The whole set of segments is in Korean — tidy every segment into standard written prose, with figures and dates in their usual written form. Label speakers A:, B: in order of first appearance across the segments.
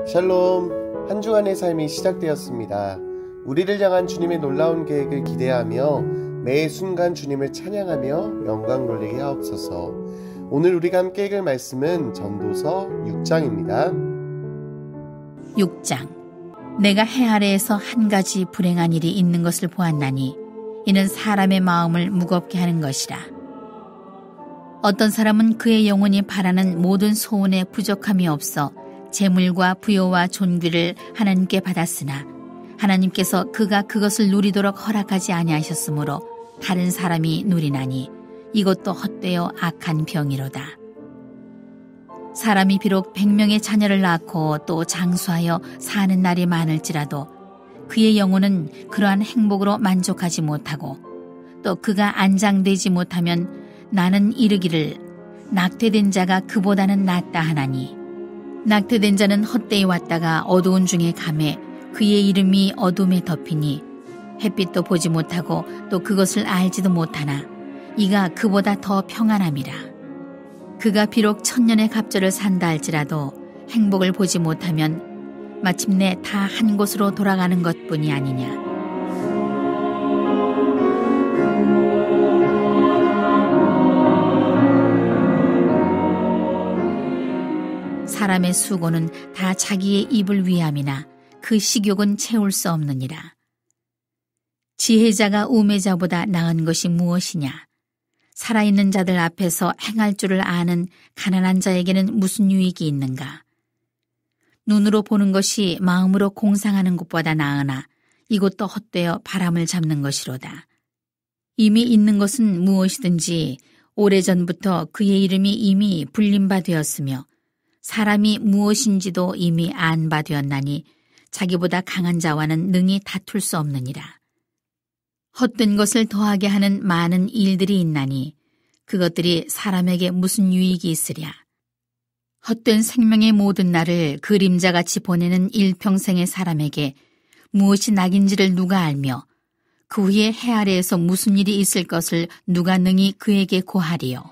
A: 샬롬, 한 주간의 삶이 시작되었습니다. 우리를 향한 주님의 놀라운 계획을 기대하며 매 순간 주님을 찬양하며 영광 돌리게 하옵소서. 오늘 우리가 함께 읽을 말씀은 전도서 6장입니다.
B: 6장. 내가 해 아래에서 한 가지 불행한 일이 있는 것을 보았나니 이는 사람의 마음을 무겁게 하는 것이라. 어떤 사람은 그의 영혼이 바라는 모든 소원에 부족함이 없어 재물과 부요와 존귀를 하나님께 받았으나 하나님께서 그가 그것을 누리도록 허락하지 아니하셨으므로 다른 사람이 누리나니 이것도 헛되어 악한 병이로다. 사람이 비록 100명의 자녀를 낳고 또 장수하여 사는 날이 많을지라도 그의 영혼은 그러한 행복으로 만족하지 못하고 또 그가 안장되지 못하면 나는 이르기를 낙태된 자가 그보다는 낫다 하나니 낙태된 자는 헛되이 왔다가 어두운 중에 감에 그의 이름이 어둠에 덮이니 햇빛도 보지 못하고 또 그것을 알지도 못하나 이가 그보다 더 평안함이라. 그가 비록 1000년의 갑절을 산다 할지라도 행복을 보지 못하면 마침내 다 한 곳으로 돌아가는 것뿐이 아니냐. 사람의 수고는 다 자기의 입을 위함이나 그 식욕은 채울 수 없느니라. 지혜자가 우매자보다 나은 것이 무엇이냐? 살아있는 자들 앞에서 행할 줄을 아는 가난한 자에게는 무슨 유익이 있는가? 눈으로 보는 것이 마음으로 공상하는 것보다 나으나 이것도 헛되어 바람을 잡는 것이로다. 이미 있는 것은 무엇이든지 오래전부터 그의 이름이 이미 불린 바 되었으며 사람이 무엇인지도 이미 안 바 되었나니 자기보다 강한 자와는 능히 다툴 수 없느니라. 헛된 것을 더하게 하는 많은 일들이 있나니 그것들이 사람에게 무슨 유익이 있으랴. 헛된 생명의 모든 날을 그림자같이 보내는 일평생의 사람에게 무엇이 낙인지를 누가 알며 그 후에 해 아래에서 무슨 일이 있을 것을 누가 능히 그에게 고하리요.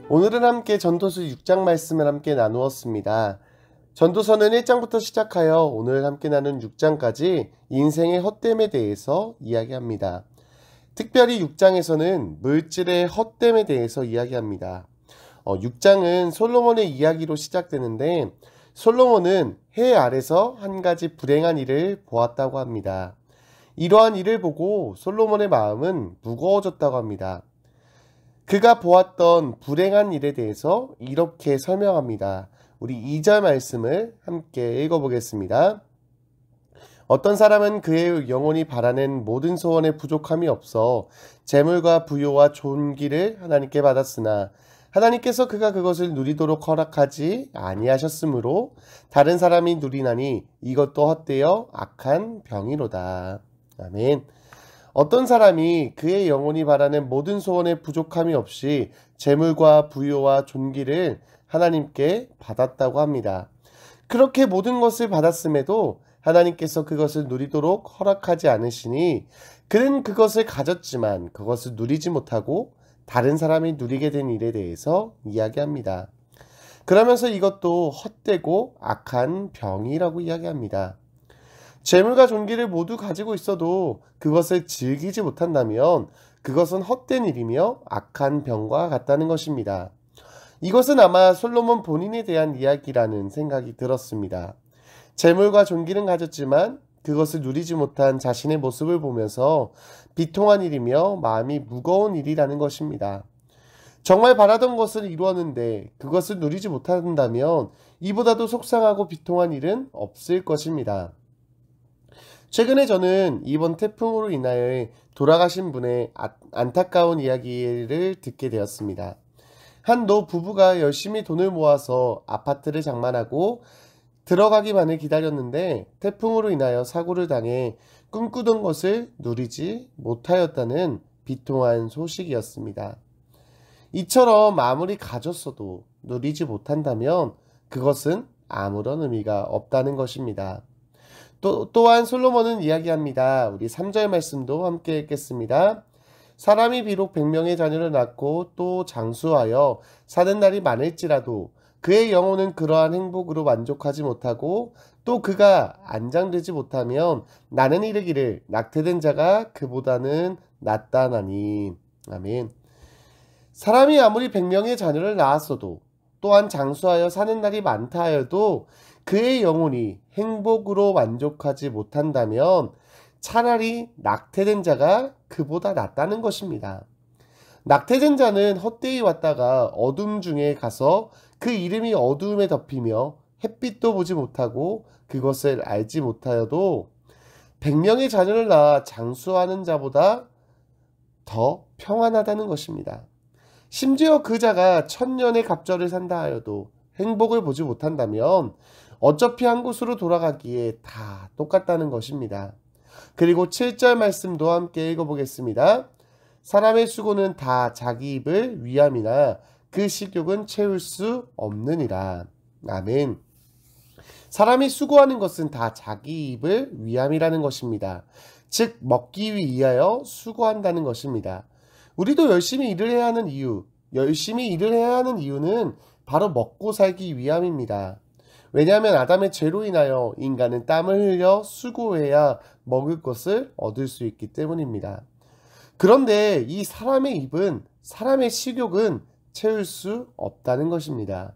A: 오늘은 함께 전도서 6장 말씀을 함께 나누었습니다. 전도서는 1장부터 시작하여 오늘 함께 나눈 6장까지 인생의 헛됨에 대해서 이야기합니다. 특별히 6장에서는 물질의 헛됨에 대해서 이야기합니다. 6장은 솔로몬의 이야기로 시작되는데 솔로몬은 해 아래서 한 가지 불행한 일을 보았다고 합니다. 이러한 일을 보고 솔로몬의 마음은 무거워졌다고 합니다. 그가 보았던 불행한 일에 대해서 이렇게 설명합니다. 우리 2절 말씀을 함께 읽어보겠습니다. 어떤 사람은 그의 영혼이 바라는 모든 소원에 부족함이 없어 재물과 부요와 존귀를 하나님께 받았으나 하나님께서 그가 그것을 누리도록 허락하지 아니하셨으므로 다른 사람이 누리나니 이것도 헛되어 악한 병이로다. 아멘. 어떤 사람이 그의 영혼이 바라는 모든 소원에 부족함이 없이 재물과 부요와 존귀를 하나님께 받았다고 합니다. 그렇게 모든 것을 받았음에도 하나님께서 그것을 누리도록 허락하지 않으시니 그는 그것을 가졌지만 그것을 누리지 못하고 다른 사람이 누리게 된 일에 대해서 이야기합니다. 그러면서 이것도 헛되고 악한 병이라고 이야기합니다. 재물과 존귀를 모두 가지고 있어도 그것을 즐기지 못한다면 그것은 헛된 일이며 악한 병과 같다는 것입니다. 이것은 아마 솔로몬 본인에 대한 이야기라는 생각이 들었습니다. 재물과 존귀는 가졌지만 그것을 누리지 못한 자신의 모습을 보면서 비통한 일이며 마음이 무거운 일이라는 것입니다. 정말 바라던 것을 이루었는데 그것을 누리지 못한다면 이보다도 속상하고 비통한 일은 없을 것입니다. 최근에 저는 이번 태풍으로 인하여 돌아가신 분의 안타까운 이야기를 듣게 되었습니다. 한 노 부부가 열심히 돈을 모아서 아파트를 장만하고 들어가기만을 기다렸는데 태풍으로 인하여 사고를 당해 꿈꾸던 것을 누리지 못하였다는 비통한 소식이었습니다. 이처럼 아무리 가졌어도 누리지 못한다면 그것은 아무런 의미가 없다는 것입니다. 또한 솔로몬은 이야기합니다. 우리 3절 말씀도 함께 읽겠습니다. 사람이 비록 100명의 자녀를 낳고 또 장수하여 사는 날이 많을지라도 그의 영혼은 그러한 행복으로 만족하지 못하고 또 그가 안장되지 못하면 나는 이르기를 낙태된 자가 그보다는 낫다나니. 아멘. 사람이 아무리 100명의 자녀를 낳았어도 또한 장수하여 사는 날이 많다 하여도 그의 영혼이 행복으로 만족하지 못한다면 차라리 낙태된 자가 그보다 낫다는 것입니다. 낙태된 자는 헛되이 왔다가 어둠 중에 가서 그 이름이 어두움에 덮이며 햇빛도 보지 못하고 그것을 알지 못하여도 100명의 자녀를 낳아 장수하는 자보다 더 평안하다는 것입니다. 심지어 그 자가 1000년의 갑절을 산다 하여도 행복을 보지 못한다면 어차피 한 곳으로 돌아가기에 다 똑같다는 것입니다. 그리고 7절 말씀도 함께 읽어보겠습니다. 사람의 수고는 다 자기 입을 위함이나 그 식욕은 채울 수 없느니라. 아멘. 사람이 수고하는 것은 다 자기 입을 위함이라는 것입니다. 즉 먹기 위하여 수고한다는 것입니다. 우리도 열심히 일을 해야 하는 이유는 바로 먹고 살기 위함입니다. 왜냐하면 아담의 죄로 인하여 인간은 땀을 흘려 수고해야 먹을 것을 얻을 수 있기 때문입니다. 그런데 이 사람의 입은, 사람의 식욕은 채울 수 없다는 것입니다.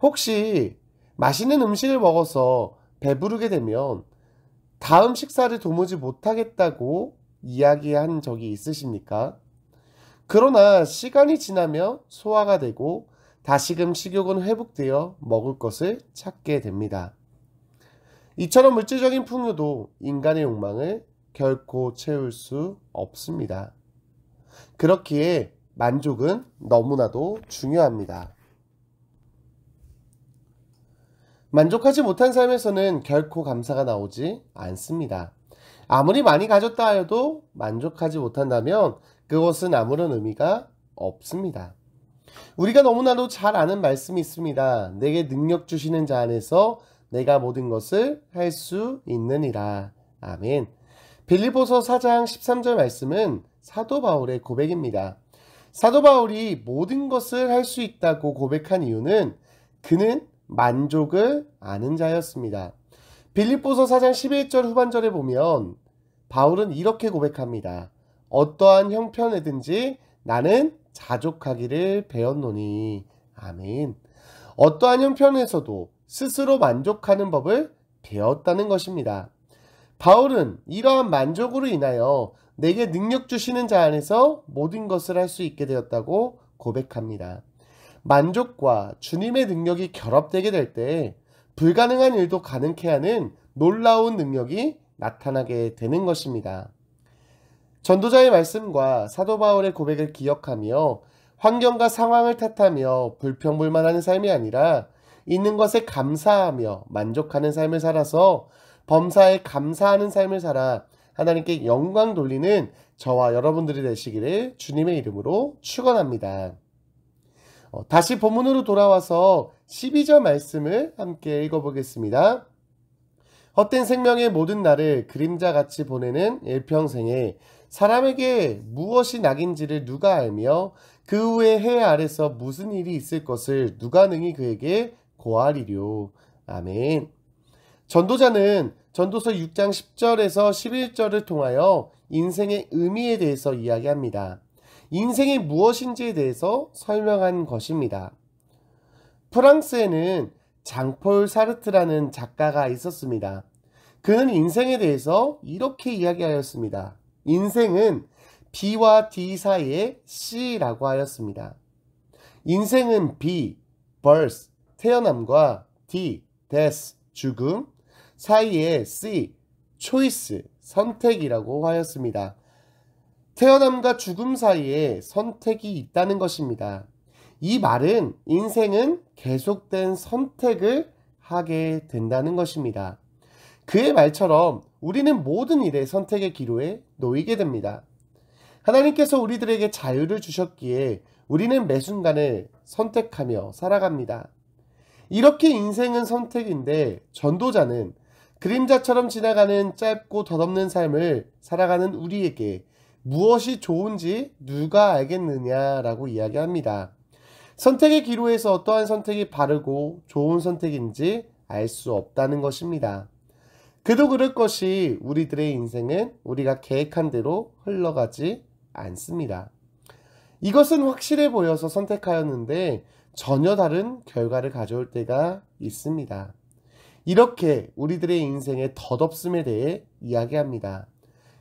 A: 혹시 맛있는 음식을 먹어서 배부르게 되면 다음 식사를 도무지 못하겠다고 이야기한 적이 있으십니까? 그러나 시간이 지나며 소화가 되고 다시금 식욕은 회복되어 먹을 것을 찾게 됩니다. 이처럼 물질적인 풍요도 인간의 욕망을 결코 채울 수 없습니다. 그렇기에 만족은 너무나도 중요합니다. 만족하지 못한 삶에서는 결코 감사가 나오지 않습니다. 아무리 많이 가졌다 하여도 만족하지 못한다면 그것은 아무런 의미가 없습니다. 우리가 너무나도 잘 아는 말씀이 있습니다. 내게 능력 주시는 자 안에서 내가 모든 것을 할 수 있느니라. 아멘. 빌립보서 4장 13절 말씀은 사도 바울의 고백입니다. 사도 바울이 모든 것을 할 수 있다고 고백한 이유는 그는 만족을 아는 자였습니다. 빌립보서 4장 11절 후반절에 보면 바울은 이렇게 고백합니다. 어떠한 형편에든지 나는 자족하기를 배웠노니. 아멘. 어떠한 형편에서도 스스로 만족하는 법을 배웠다는 것입니다. 바울은 이러한 만족으로 인하여 내게 능력 주시는 자 안에서 모든 것을 할 수 있게 되었다고 고백합니다. 만족과 주님의 능력이 결합되게 될 때 불가능한 일도 가능케 하는 놀라운 능력이 나타나게 되는 것입니다. 전도자의 말씀과 사도 바울의 고백을 기억하며 환경과 상황을 탓하며 불평불만하는 삶이 아니라 있는 것에 감사하며 만족하는 삶을 살아서 범사에 감사하는 삶을 살아 하나님께 영광 돌리는 저와 여러분들이 되시기를 주님의 이름으로 축원합니다. 다시 본문으로 돌아와서 12절 말씀을 함께 읽어보겠습니다. 헛된 생명의 모든 날을 그림자같이 보내는 일평생에 사람에게 무엇이 낙인지를 누가 알며 그 후에 해 아래서 무슨 일이 있을 것을 누가 능히 그에게 고하리뇨. 아멘. 전도자는 전도서 6장 10절에서 11절을 통하여 인생의 의미에 대해서 이야기합니다. 인생이 무엇인지에 대해서 설명한 것입니다. 프랑스에는 장폴 사르트라는 작가가 있었습니다. 그는 인생에 대해서 이렇게 이야기하였습니다. 인생은 B와 D 사이의 C라고 하였습니다. 인생은 B, birth, 태어남과 D, death, 죽음, 사이의 C, 초이스, 선택이라고 하였습니다. 태어남과 죽음 사이에 선택이 있다는 것입니다. 이 말은 인생은 계속된 선택을 하게 된다는 것입니다. 그의 말처럼 우리는 모든 일에 선택의 기로에 놓이게 됩니다. 하나님께서 우리들에게 자유를 주셨기에 우리는 매 순간을 선택하며 살아갑니다. 이렇게 인생은 선택인데 전도자는 그림자처럼 지나가는 짧고 덧없는 삶을 살아가는 우리에게 무엇이 좋은지 누가 알겠느냐라고 이야기합니다. 선택의 기로에서 어떠한 선택이 바르고 좋은 선택인지 알 수 없다는 것입니다. 그도 그럴 것이 우리들의 인생은 우리가 계획한 대로 흘러가지 않습니다. 이것은 확실해 보여서 선택하였는데 전혀 다른 결과를 가져올 때가 있습니다. 이렇게 우리들의 인생의 덧없음에 대해 이야기합니다.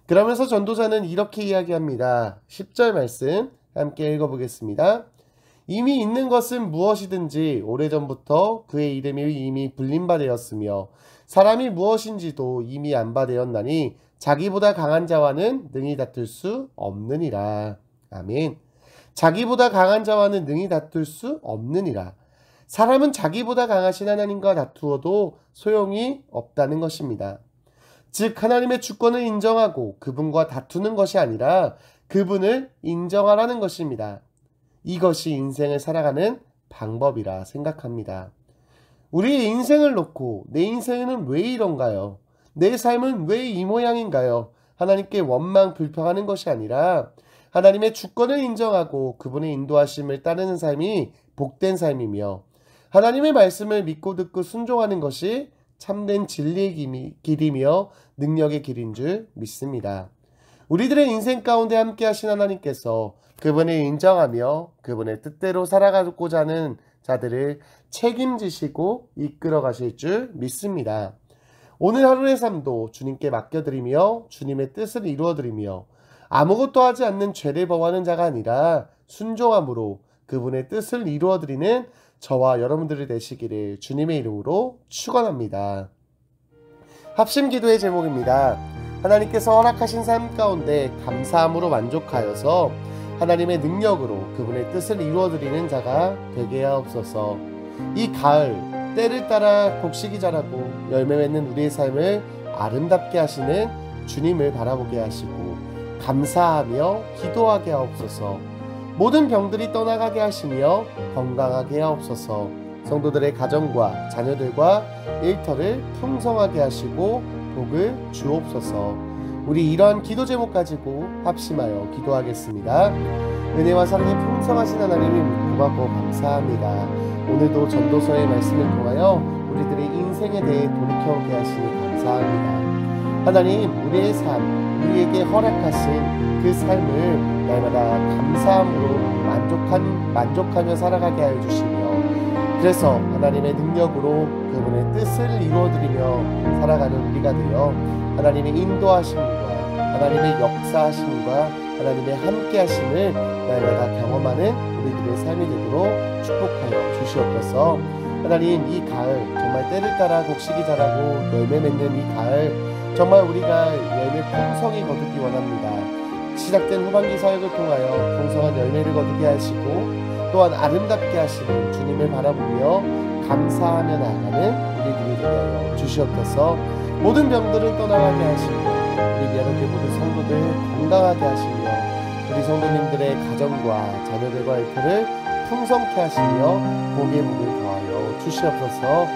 A: 그러면서 전도자는 이렇게 이야기합니다. 10절 말씀 함께 읽어보겠습니다. 이미 있는 것은 무엇이든지 오래전부터 그의 이름이 이미 불린 바 되었으며 사람이 무엇인지도 이미 안 바 되었나니 자기보다 강한 자와는 능히 다툴 수 없느니라. 아멘. 자기보다 강한 자와는 능히 다툴 수 없느니라. 사람은 자기보다 강하신 하나님과 다투어도 소용이 없다는 것입니다. 즉 하나님의 주권을 인정하고 그분과 다투는 것이 아니라 그분을 인정하라는 것입니다. 이것이 인생을 살아가는 방법이라 생각합니다. 우리의 인생을 놓고 내 인생은 왜 이런가요? 내 삶은 왜 이 모양인가요? 하나님께 원망 불평하는 것이 아니라 하나님의 주권을 인정하고 그분의 인도하심을 따르는 삶이 복된 삶이며 하나님의 말씀을 믿고 듣고 순종하는 것이 참된 진리의 길이며 능력의 길인 줄 믿습니다. 우리들의 인생 가운데 함께 하신 하나님께서 그분을 인정하며 그분의 뜻대로 살아가고자 하는 자들을 책임지시고 이끌어 가실 줄 믿습니다. 오늘 하루의 삶도 주님께 맡겨드리며 주님의 뜻을 이루어드리며 아무것도 하지 않는 죄를 범하는 자가 아니라 순종함으로 그분의 뜻을 이루어드리는 저와 여러분들이 되시기를 주님의 이름으로 축원합니다. 합심 기도의 제목입니다. 하나님께서 허락하신 삶 가운데 감사함으로 만족하여서 하나님의 능력으로 그분의 뜻을 이루어드리는 자가 되게 하옵소서. 이 가을 때를 따라 곡식이 자라고 열매 맺는 우리의 삶을 아름답게 하시는 주님을 바라보게 하시고 감사하며 기도하게 하옵소서. 모든 병들이 떠나가게 하시며 건강하게 하옵소서. 성도들의 가정과 자녀들과 일터를 풍성하게 하시고 복을 주옵소서. 우리 이러한 기도 제목 가지고 합심하여 기도하겠습니다. 은혜와 사랑이 풍성하신 하나님 고맙고 감사합니다. 오늘도 전도서의 말씀을 통하여 우리들의 인생에 대해 돌이켜오게 하시니 감사합니다. 하나님, 우리의 삶, 우리에게 허락하신 그 삶을 날마다 감사함으로 만족하며 살아가게 하여 주시며 그래서 하나님의 능력으로 그분의 뜻을 이루어드리며 살아가는 우리가 되어 하나님의 인도하심과 하나님의 역사하심과 하나님의 함께하심을 날마다 경험하는 우리들의 삶이 되도록 축복하여 주시옵소서. 하나님, 이 가을 정말 때를 따라 곡식이 자라고 열매 맺는 이 가을 정말 우리가 열매 풍성히 거두기 원합니다. 시작된 후반기 사역을 통하여 풍성한 열매를 거두게 하시고 또한 아름답게 하시는 주님을 바라보며 감사하며 나아가는 우리들이 되게 하여 주시옵소서. 모든 병들을 떠나가게 하시고 우리 미안하게 모든 성도들 건강하게 하시며 우리 성도님들의 가정과 자녀들과 일터를 풍성케 하시며 복의 복을 더하여 주시옵소서.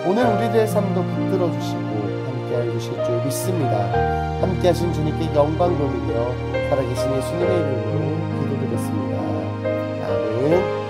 A: 오늘 우리들의 삶도 붙들어 주시고 함께하여 주실 줄 믿습니다. 함께하신 주님께 영광 돌리며 살아계신 예수님의 이름으로 기도드렸습니다. 아멘.